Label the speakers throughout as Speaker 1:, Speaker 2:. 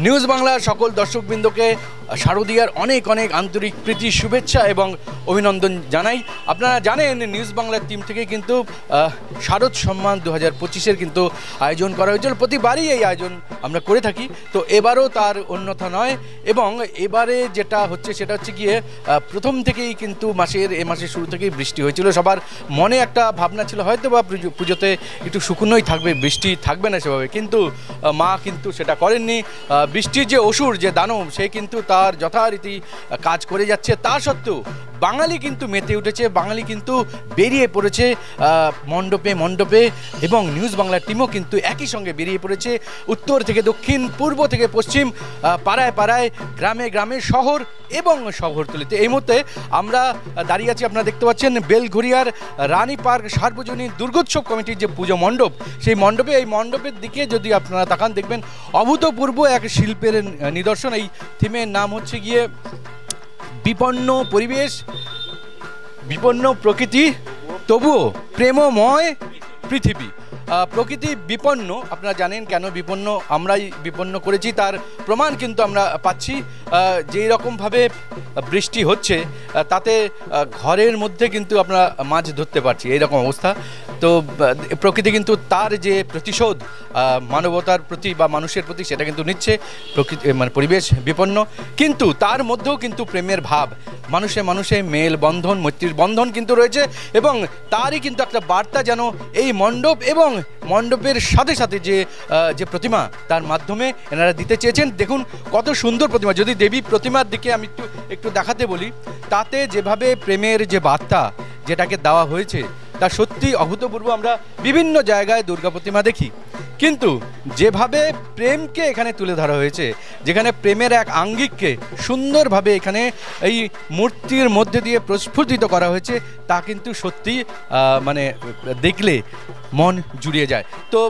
Speaker 1: News বাংলার সকল দর্শকবৃন্দকে শারদীয়ার অনেক অনেক আন্তরিক প্রীতি শুভেচ্ছা এবং অভিনন্দন জানাই। আপনারা জানেন নিউজ বাংলার টিম থেকে কিন্তু শারদ সম্মান 2025-এর কিন্তু আয়োজন করা হয়েছিল। প্রতিবারই এই আয়োজন আমরা করে থাকি, তো এবারও তার অন্যথা নয়। এবং এবারে যেটা হচ্ছে সেটা হচ্ছে গিয়ে প্রথম থেকেই কিন্তু এ মাসের শুরু থেকেই বৃষ্টি হয়েছিল। সবার মনে একটা ভাবনা ছিল হয়তো বা পুজোতে একটু শুকনোই থাকবে, বৃষ্টি থাকবে না সেভাবে, কিন্তু মা কিন্তু সেটা করেননি। বৃষ্টির যে অসুর, যে দানব, সে কিন্তু তার যথারীতি কাজ করে যাচ্ছে। তা সত্ত্বেও বাঙালি কিন্তু মেতে উঠেছে, বাঙালি কিন্তু বেরিয়ে পড়েছে মণ্ডপে মণ্ডপে, এবং নিউজ বাংলার টিমও কিন্তু একই সঙ্গে বেরিয়ে পড়েছে উত্তর থেকে দক্ষিণ, পূর্ব থেকে পশ্চিম, পাড়ায় পাড়ায়, গ্রামে গ্রামে, শহর এবং শহরতলিতে। এই মুহূর্তে আমরা দাঁড়িয়ে আছি, আপনারা দেখতে পাচ্ছেন বেলঘরিয়ার রানী পার্ক সার্বজনীন দুর্গোৎসব কমিটির যে পুজো মণ্ডপ, সেই মণ্ডপে, এই মণ্ডপের দিকে যদি আপনারা তাকান দেখবেন অভূতপূর্ব এক শিল্পের নিদর্শন। এই থিমের নাম হচ্ছে গিয়ে বিপন্ন পরিবেশ, বিপন্ন প্রকৃতি, তবুও প্রেমময় পৃথিবী। প্রকৃতি বিপন্ন, আপনারা জানেন কেন বিপন্ন, আমরাই বিপন্ন করেছি, তার প্রমাণ কিন্তু আমরা পাচ্ছি। যেই রকমভাবে বৃষ্টি হচ্ছে তাতে ঘরের মধ্যে কিন্তু আমরা মাছ ধরতে পারছি, এইরকম অবস্থা। তো প্রকৃতি কিন্তু তার যে প্রতিশোধ মানবতার প্রতি বা মানুষের প্রতি, সেটা কিন্তু নিচ্ছে। প্রকৃতি মানে পরিবেশ বিপন্ন, কিন্তু তার মধ্যেও কিন্তু প্রেমের ভাব, মানুষে মানুষে মেল বন্ধন, মৈত্রীর বন্ধন কিন্তু রয়েছে। এবং তারই কিন্তু একটা বার্তা যেন এই মণ্ডপ এবং মণ্ডপের সাথে সাথে যে প্রতিমা, তার মাধ্যমে এনারা দিতে চেয়েছেন। দেখুন কত সুন্দর প্রতিমা। যদি দেবী প্রতিমার দিকে আমি একটু দেখাতে বলি, তাতে যেভাবে প্রেমের যে বার্তা যেটাকে দেওয়া হয়েছে তা সত্যি অভূতপূর্ব। আমরা বিভিন্ন জায়গায় দুর্গা প্রতিমা দেখি, কিন্তু যেভাবে প্রেমকে এখানে তুলে ধরা হয়েছে, যেখানে প্রেমের এক আঙ্গিককে সুন্দরভাবে এখানে এই মূর্তির মধ্যে দিয়ে প্রস্ফুটিত করা হয়েছে, তা কিন্তু সত্যি মানে দেখলে মন জুড়িয়ে যায়। তো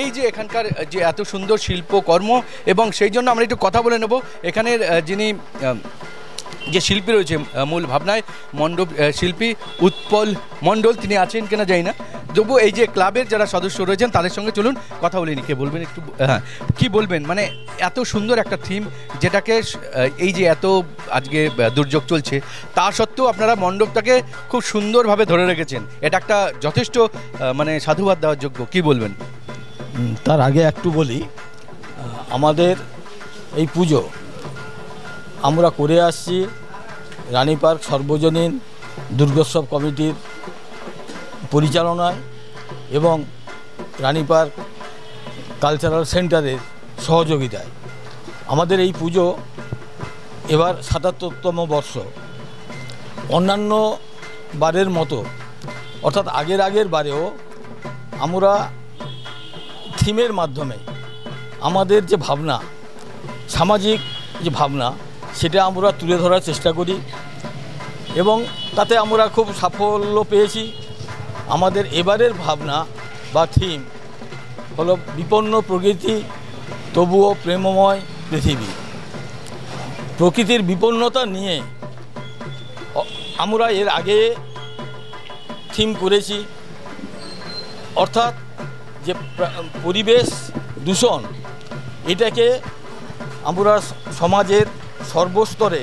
Speaker 1: এই যে এখানকার যে এত সুন্দর শিল্পকর্ম, এবং সেই জন্য আমরা একটু কথা বলে নেব এখানের যিনি যে শিল্পী রয়েছে মূল ভাবনায়, মণ্ডপ শিল্পী উৎপল মণ্ডল, তিনি আছেন কিনা জানি না, তবু এই যে ক্লাবের যারা সদস্য রয়েছেন তাদের সঙ্গে চলুন কথা বলিনি। কে বলবেন একটু, হ্যাঁ কী বলবেন, মানে এত সুন্দর একটা থিম, যেটাকে এই যে এত আজকে দুর্যোগ চলছে তা সত্ত্বেও আপনারা মণ্ডপটাকে খুব সুন্দরভাবে ধরে রেখেছেন, এটা একটা যথেষ্ট মানে সাধুবাদ দেওয়ার যোগ্য। কি বলবেন?
Speaker 2: তার আগে একটু বলি, আমাদের এই পুজো আমরা করে আসছি রানী পার্ক সর্বজনীন দুর্গোৎসব কমিটির পরিচালনায় এবং রানী পার্ক কালচারাল সেন্টারের সহযোগিতায়। আমাদের এই পুজো এবার ৭৭তম বর্ষ। অন্যান্য বারের মতো, অর্থাৎ আগের বারেও আমরা থিমের মাধ্যমে আমাদের যে ভাবনা, সামাজিক যে ভাবনা, সেটা আমরা তুলে ধরার চেষ্টা করি এবং তাতে আমরা খুব সাফল্য পেয়েছি। আমাদের এবারের ভাবনা বা থিম হলো বিপন্ন প্রকৃতি, তবুও প্রেমময় পৃথিবী। প্রকৃতির বিপন্নতা নিয়ে আমরা এর আগে থিম করেছি, অর্থাৎ যে পরিবেশ দূষণ, এটাকে আমরা সমাজের সর্বস্তরে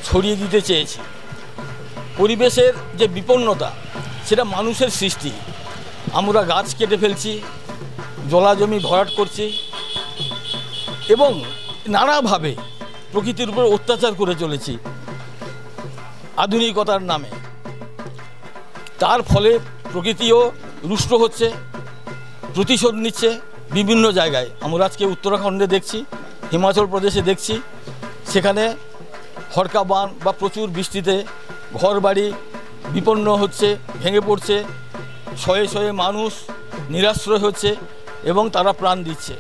Speaker 2: ছড়িয়ে দিতে চেয়েছি। পরিবেশের যে বিপন্নতা, সেটা মানুষের সৃষ্টি। আমরা গাছ কেটে ফেলছি, জলাজমি ভরাট করছি এবং নানাভাবে প্রকৃতির উপর অত্যাচার করে চলেছি আধুনিকতার নামে। তার ফলে প্রকৃতিও রুষ্ট হচ্ছে, প্রতিশোধ নিচ্ছে বিভিন্ন জায়গায়। আমরা আজকে উত্তরাখণ্ডে দেখছি, হিমাচল প্রদেশে দেখছি, সেখানে হরকা বান বা প্রচুর বৃষ্টিতে ঘরবাড়ি বিপন্ন হচ্ছে, ভেঙে পড়ছে, শয়ে শয়ে মানুষ নিরাশ্রয় হচ্ছে এবং তারা প্রাণ দিচ্ছে।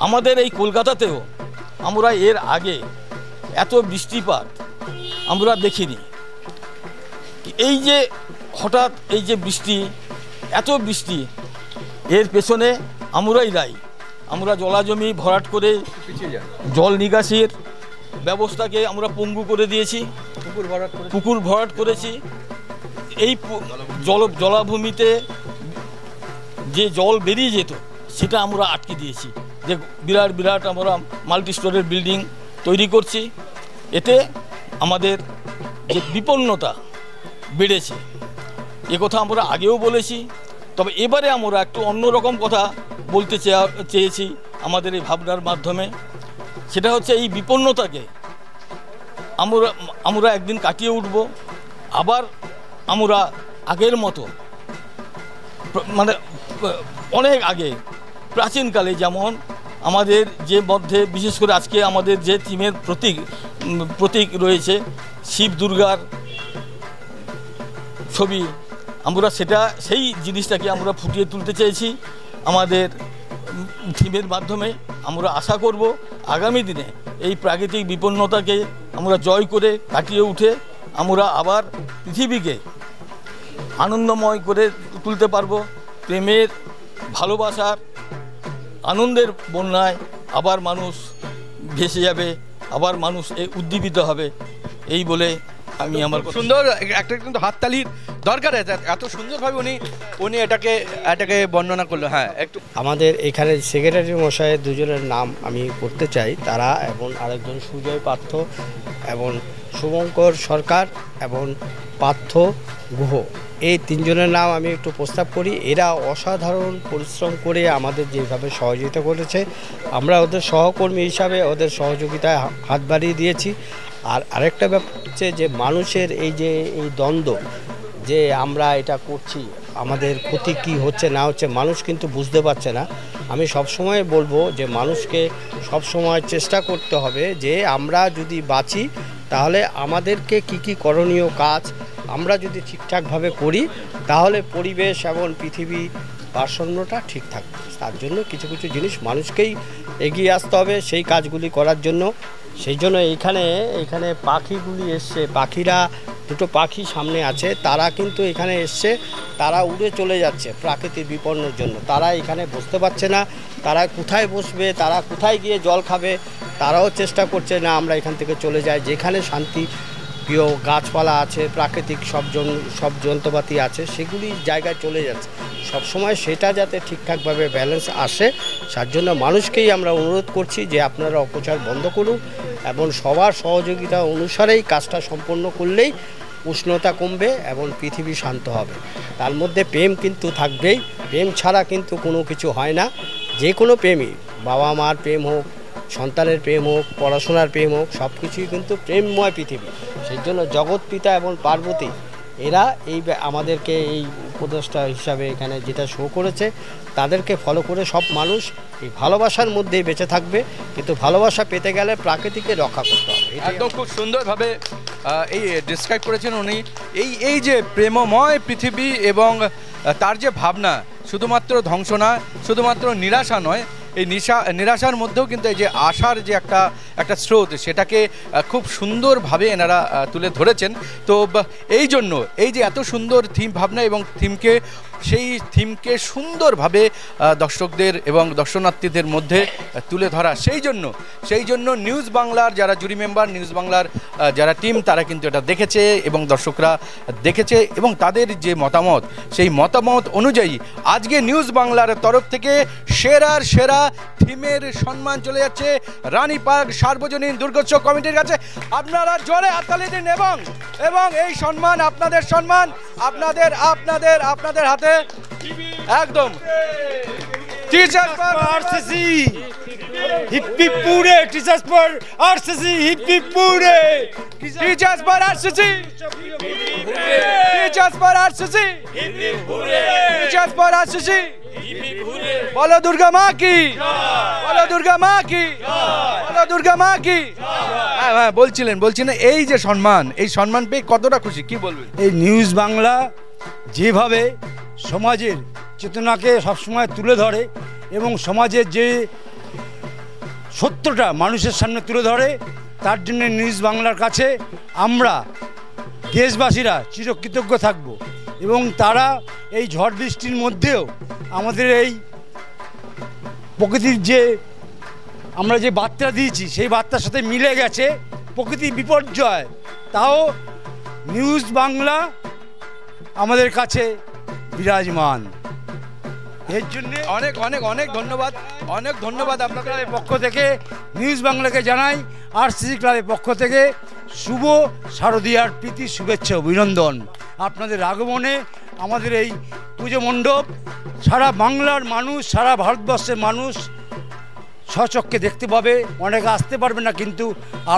Speaker 2: আমাদের এই কলকাতাতেও আমরা এর আগে এত বৃষ্টিপাত আমরা দেখিনি। এই যে হঠাৎ এই যে বৃষ্টি, এত বৃষ্টি, এর পেছনে আমরাই দায়ী। আমরা জলাজমি ভরাট করে জল নিকাশির ব্যবস্থাকে আমরা পঙ্গু করে দিয়েছি, পুকুর ভরাট করেছি। এই জলাভূমিতে যে জল বেরিয়ে যেত সেটা আমরা আটকে দিয়েছি। যে বিরাট বিরাট আমরা মাল্টি স্টোরের বিল্ডিং তৈরি করছি, এতে আমাদের যে বিপন্নতা বেড়েছে এ কথা আমরা আগেও বলেছি। তবে এবারে আমরা একটু অন্যরকম কথা বলতে চেয়েছি আমাদের এই ভাবনার মাধ্যমে। সেটা হচ্ছে এই বিপন্নতাকে আমরা একদিন কাটিয়ে উঠব, আবার আমরা আগের মতো মানে অনেক আগে প্রাচীনকালে যেমন আমাদের যে মধ্যে বিশেষ করে আজকে আমাদের যে থিমের প্রতীক রয়েছে শিব দুর্গার ছবি, আমরা সেই জিনিসটাকে আমরা ফুটিয়ে তুলতে চেয়েছি আমাদের থিমের মাধ্যমে। আমরা আশা করব আগামী দিনে এই প্রাকৃতিক বিপন্নতাকে আমরা জয় করে কাটিয়ে উঠে আমরা আবার পৃথিবীকে আনন্দময় করে তুলতে পারবো। প্রেমের, ভালোবাসার, আনন্দের বন্যায় আবার মানুষ ভেসে যাবে, আবার মানুষ উদ্দীপিত হবে। এই বলে আমি আমার
Speaker 1: সুন্দর একটা কিন্তু হাততালির দরকার আছে, এত সুন্দরভাবে উনি এটাকে বর্ণনা করলো। হ্যাঁ, একটু
Speaker 3: আমাদের এখানে সেক্রেটারি মশাইয়ের দুজনের নাম আমি করতে চাই, তারা এবং আরেকজন সুজয় পার্থ এবং শুভঙ্কর সরকার এবং পার্থ গুহ, এই তিনজনের নাম আমি একটু প্রস্তাব করি। এরা অসাধারণ পরিশ্রম করে আমাদের যেভাবে সহযোগিতা করেছে, আমরা ওদের সহকর্মী হিসাবে ওদের সহযোগিতায় হাত বাড়িয়ে দিয়েছি। আর আরেকটা ব্যাপার হচ্ছে যে মানুষের এই দ্বন্দ্ব যে আমরা এটা করছি, আমাদের ক্ষতি কী হচ্ছে না হচ্ছে, মানুষ কিন্তু বুঝতে পারছে না। আমি সবসময় বলবো যে মানুষকে সবসময় চেষ্টা করতে হবে যে আমরা যদি বাঁচি তাহলে আমাদেরকে কি করণীয় কাজ আমরা যদি ঠিকঠাকভাবে করি তাহলে পরিবেশ এবং পৃথিবী ভারসাম্যটা ঠিক থাকবে। তার জন্য কিছু কিছু জিনিস মানুষকেই এগিয়ে আসতে হবে সেই কাজগুলি করার জন্য। সেই জন্য এখানে পাখিগুলি এসছে, পাখিরা দুটো পাখি সামনে আছে, তারা কিন্তু এখানে এসছে, তারা উড়ে চলে যাচ্ছে প্রাকৃতিক বিপন্নের জন্য। তারা এখানে বসতে পারছে না, তারা কোথায় বসবে, তারা কোথায় গিয়ে জল খাবে, তারাও চেষ্টা করছে না আমরা এখান থেকে চলে যাই। যেখানে শান্তি প্রিয় গাছপালা আছে, প্রাকৃতিক সব যন্ত্রপাতি আছে, সেগুলি জায়গায় চলে যাচ্ছে। সবসময় সেটা যাতে ঠিকঠাকভাবে ব্যালেন্স আসে, তার জন্য মানুষকেই আমরা অনুরোধ করছি যে আপনারা অপচার বন্ধ করুন এবং সবার সহযোগিতা অনুসারেই কাজটা সম্পন্ন করলেই উষ্ণতা কমবে এবং পৃথিবী শান্ত হবে। তার মধ্যে প্রেম কিন্তু থাকবেই, প্রেম ছাড়া কিন্তু কোনো কিছু হয় না। যে কোনো প্রেমই, বাবা মার প্রেম হোক, সন্তানের প্রেম হোক, পড়াশোনার প্রেম হোক, সব কিছুই কিন্তু প্রেমময় পৃথিবী। সেই জন্য জগৎ পিতা এবং পার্বতী এরা আমাদেরকে এই উপদেষ্টা হিসাবে এখানে যেটা শো করেছে, তাদেরকে ফলো করে সব মানুষ এই ভালোবাসার মধ্যেই বেঁচে থাকবে। কিন্তু ভালোবাসা পেতে গেলে প্রাকৃতিককে রক্ষা করতে হবে।
Speaker 1: একদম খুব সুন্দরভাবে এই ডিসক্রাইব করেছেন উনি। এই যে প্রেমময় পৃথিবী এবং তার যে ভাবনা, শুধুমাত্র ধ্বংস না, শুধুমাত্র নিরাশা নয়, এই নিরাশার মধ্যেও কিন্তু এই যে আশার যে একটা স্রোত, সেটাকে খুব সুন্দরভাবে এনারা তুলে ধরেছেন। তো এই জন্য এই যে এত সুন্দর থিম ভাবনা এবং সেই থিমকে সুন্দরভাবে দর্শকদের এবং দর্শনার্থীদের মধ্যে তুলে ধরা, সেই জন্য নিউজ বাংলার যারা জুরি মেম্বার, নিউজ বাংলার যারা টিম, তারা কিন্তু এটা দেখেছে এবং দর্শকরা দেখেছে এবং তাদের যে মতামত, সেই মতামত অনুযায়ী আজকে নিউজ বাংলার তরফ থেকে সেরার সেরা থিমের সম্মান চলে যাচ্ছে রানী পার্ক সার্বজনীন দুর্গোৎসব কমিটির কাছে। আপনারা জোরে হাততালি দিন এবং এই সম্মান, আপনাদের সম্মান, আপনাদের হাতে একদম। টিচার্স ফর আরসিসি, হিপ্পি পুরে, টিচার্স ফর আরসিসি, হিপ্পি পুরে, teachers for RCC, teachers for RCC, হিপ্পি পুরে, টিচার্স ফর আরসিসি, হিপ্পি পুরে। বলো দুর্গা মা কি, বলো দুর্গা মা কি, বলো দুর্গা মা কি। হ্যাঁ বলছিলেন এই যে সম্মান, এই সম্মান পেয়ে কতটা খুশি, কি বলবেন?
Speaker 4: এই নিউজ বাংলা যেভাবে সমাজের চেতনাকে সবসময় তুলে ধরে এবং সমাজের যে সত্যটা মানুষের সামনে তুলে ধরে, তার জন্য নিউজ বাংলার কাছে আমরা দেশবাসীরা চিরকৃতজ্ঞ থাকব। এবং তারা এই ঝড় বৃষ্টির মধ্যেও আমাদের এই প্রকৃতির যে আমরা যে বার্তা দিয়েছি, সেই বার্তার সাথে মিলে গেছে প্রকৃতি বিপর্যয়, তাও নিউজ বাংলা আমাদের কাছে বিরাজমান। এর জন্য
Speaker 1: অনেক অনেক অনেক ধন্যবাদ, অনেক ধন্যবাদ আপনাকে।
Speaker 4: ক্লাবের পক্ষ থেকে নিউজ বাংলাকে জানাই, আরসিসি ক্লাবের পক্ষ থেকে শুভ শারদীয়ার প্রীতি শুভেচ্ছা অভিনন্দন। আপনাদের আগমনে আমাদের এই পুজো মণ্ডপ সারা বাংলার মানুষ, সারা ভারতবর্ষের মানুষ স্বচক্ষে দেখতে পাবে। অনেকে আসতে পারবে না, কিন্তু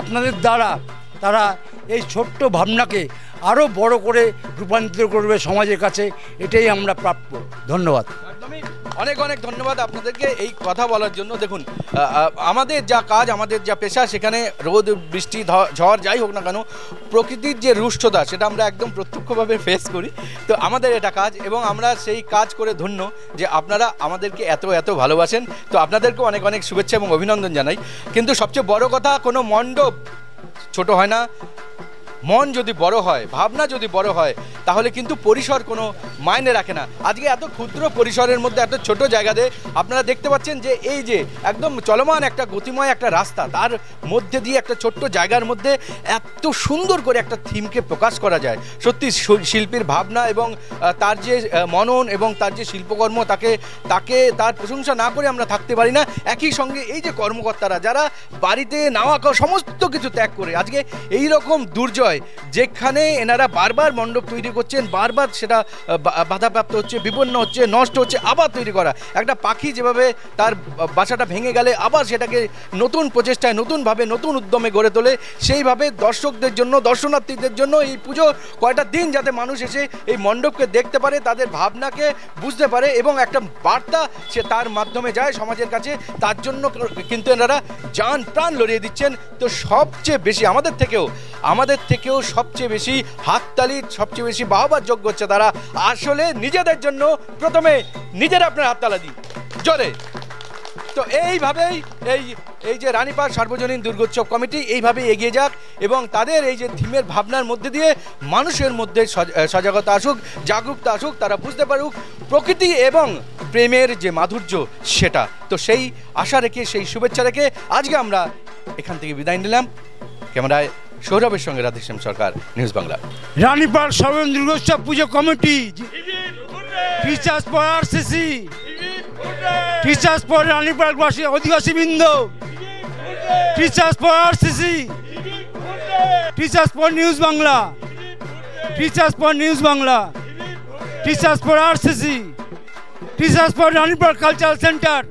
Speaker 4: আপনাদের দ্বারা তারা এই ছোট্ট ভাবনাকে আরও বড় করে রূপান্তরিত করবে সমাজের কাছে, এটাই আমরা প্রাপ্য। ধন্যবাদ।
Speaker 1: একদমই অনেক অনেক ধন্যবাদ আপনাদেরকে এই কথা বলার জন্য। দেখুন, আমাদের যা কাজ, আমাদের যা পেশা, সেখানে রোদ বৃষ্টি ঝড় যাই হোক না কেন, প্রকৃতির যে রুষ্টতা সেটা আমরা একদম প্রত্যক্ষভাবে ফেস করি। তো আমাদের এটা কাজ, এবং আমরা সেই কাজ করে ধন্য যে আপনারা আমাদেরকে এত এত ভালোবাসেন। তো আপনাদেরকেও অনেক অনেক শুভেচ্ছা এবং অভিনন্দন জানাই। কিন্তু সবচেয়ে বড় কথা, কোনো মণ্ডপ ছোট হয় না, মন যদি বড় হয়, ভাবনা যদি বড় হয়, তাহলে কিন্তু পরিসর কোনো মায়নে রাখে না। আজকে এত ক্ষুদ্র পরিসরের মধ্যে, এত ছোট জায়গাতে আপনারা দেখতে পাচ্ছেন যে এই যে একদম চলমান একটা গতিময় একটা রাস্তা, তার মধ্যে দিয়ে একটা ছোট্ট জায়গার মধ্যে এত সুন্দর করে একটা থিমকে প্রকাশ করা যায়। সত্যি শিল্পীর ভাবনা এবং তার যে মনন এবং তার যে শিল্পকর্ম, তাকে তার প্রশংসা না করে আমরা থাকতে পারি না। একই সঙ্গে এই যে কর্মকর্তারা, যারা বাড়িতে নাওয়া খাওয়া সমস্ত কিছু ত্যাগ করে আজকে এই রকম দুর্জয়, যেখানে এনারা বারবার মণ্ডপ তৈরি করছেন, বারবার সেটা বাধাপ্রাপ্ত হচ্ছে, বিপন্ন হচ্ছে, নষ্ট হচ্ছে, আবার তৈরি করা। একটা পাখি যেভাবে তার বাসাটা ভেঙে গেলে আবার সেটাকে নতুন প্রচেষ্টায়, নতুনভাবে, নতুন উদ্যমে গড়ে তোলে, সেইভাবে দর্শকদের জন্য, দর্শনার্থীদের জন্য এই পুজো কয়টা দিন যাতে মানুষ এসে এই মণ্ডপকে দেখতে পারে, তাদের ভাবনাকে বুঝতে পারে এবং একটা বার্তা সে তার মাধ্যমে যায় সমাজের কাছে, তার জন্য কিন্তু এনারা জান প্রাণ লড়িয়ে দিচ্ছেন। তো সবচেয়ে বেশি আমাদের থেকেও সবচেয়ে বেশি হাততালি, সবচেয়ে বেশি বাহবার যোগ্য হচ্ছে তারা। আসলে নিজেদের জন্য প্রথমে নিজেরা আপনার হাততালি দিন জোরে। তো এইভাবেই এই যে রানীপাড় সার্বজনীন দুর্গোৎসব কমিটি এইভাবেই এগিয়ে যাক, এবং তাদের এই যে থিমের ভাবনার মধ্যে দিয়ে মানুষের মধ্যে সজাগতা আসুক, জাগরুকতা আসুক, তারা বুঝতে পারুক প্রকৃতি এবং প্রেমের যে মাধুর্য সেটা। তো সেই আশা রেখে, সেই শুভেচ্ছা রেখে আজকে আমরা এখান থেকে বিদায় নিলাম। ক্যামেরায় সৌরভের সঙ্গে রাধেশ্যাম সরকার, নিউজ বাংলা।
Speaker 4: রানীপাড় সার্বজনীন দুর্গোৎসব পুজো কমিটি, teachers for RCC, teachers for রানীপাড়বাসী অধিবাসীবৃন্দ, teachers for RCC, teachers for news Bangla, teachers for news Bangla, teachers for RCC, teachers for Ranipar cultural centre,